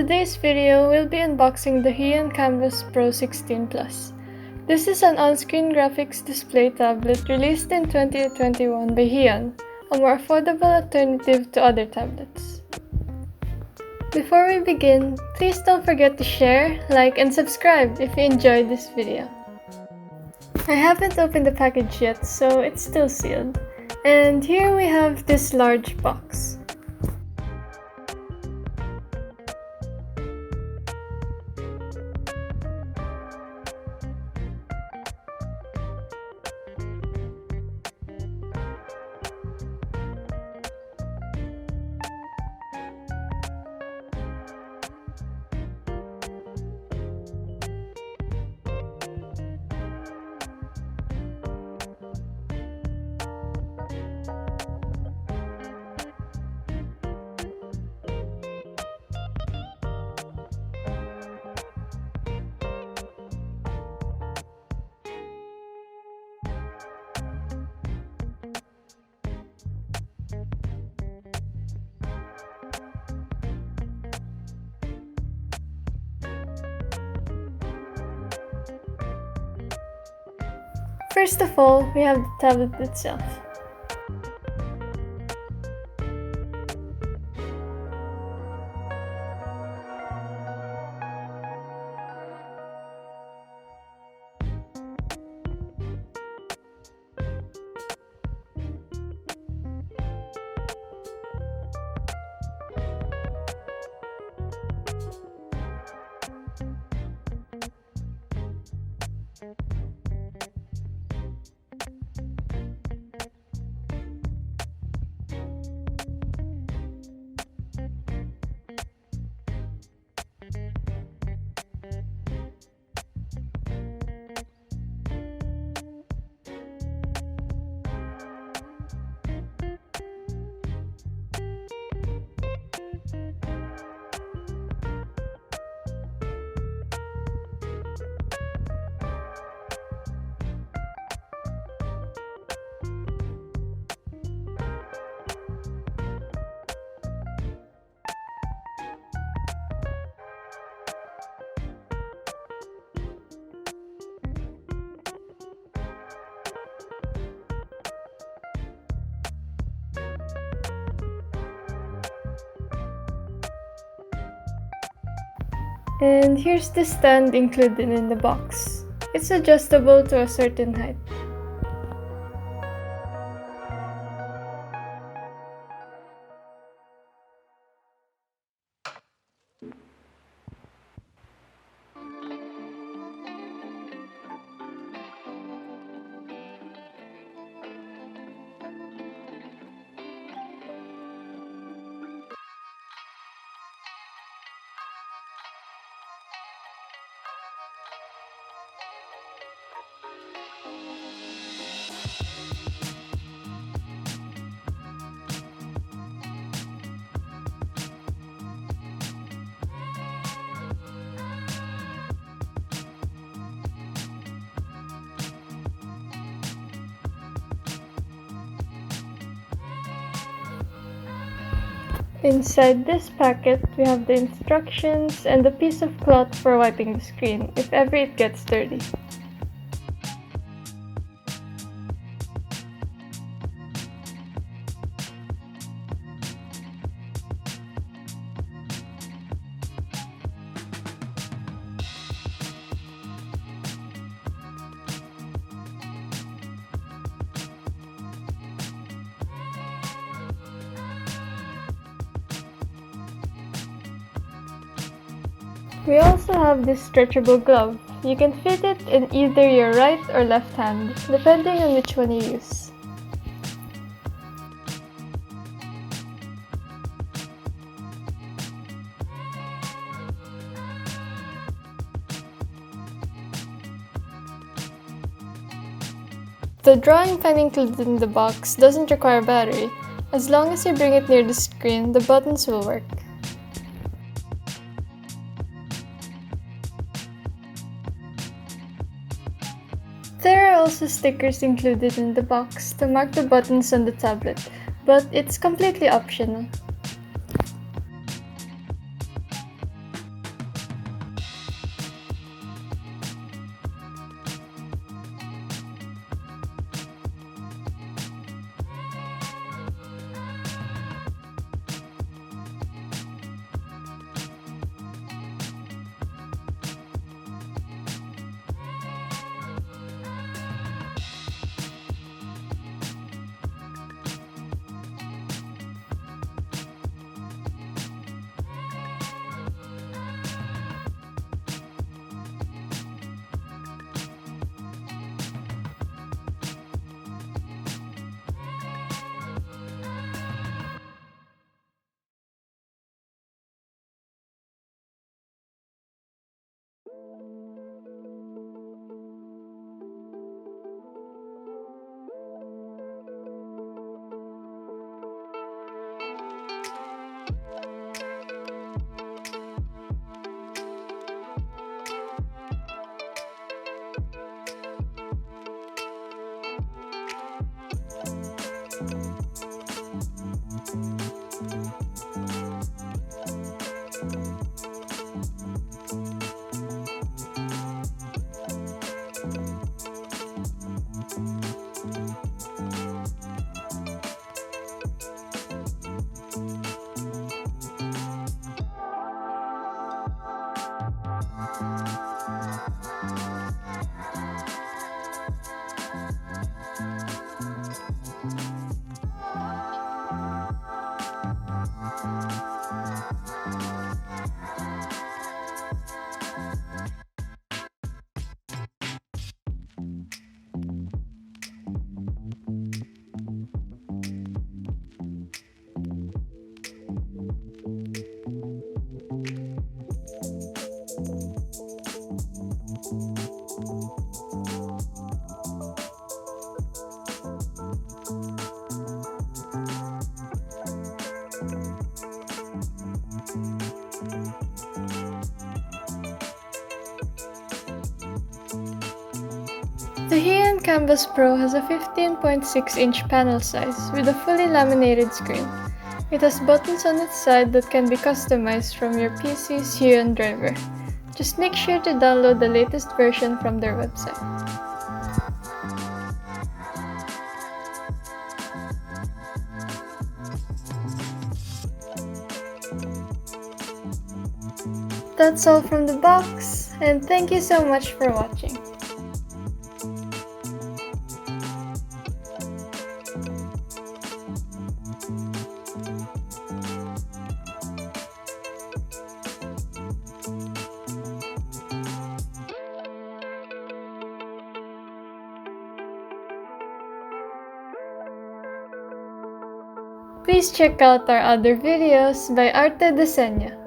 today's video, we'll be unboxing the HUION KAMVAS Pro 16 Plus. This is an on-screen graphics display tablet released in 2021 by HUION, a more affordable alternative to other tablets. Before we begin, please don't forget to share, like, and subscribe if you enjoyed this video. I haven't opened the package yet, so it's still sealed. And here we have this large box. First of all, we have the tablet itself. And here's the stand included in the box. It's adjustable to a certain height. Inside this packet, we have the instructions and a piece of cloth for wiping the screen if ever it gets dirty. We also have this stretchable glove. You can fit it in either your right or left hand, depending on which one you use. The drawing pen included in the box doesn't require battery. As long as you bring it near the screen, the buttons will work. There are also stickers included in the box to mark the buttons on the tablet, but it's completely optional. Kanvas Pro has a 15.6-inch panel size with a fully laminated screen. It has buttons on its side that can be customized from your PC's HUION driver. Just make sure to download the latest version from their website. That's all from the box, and thank you so much for watching. Please check out our other videos by Arte De Senyo.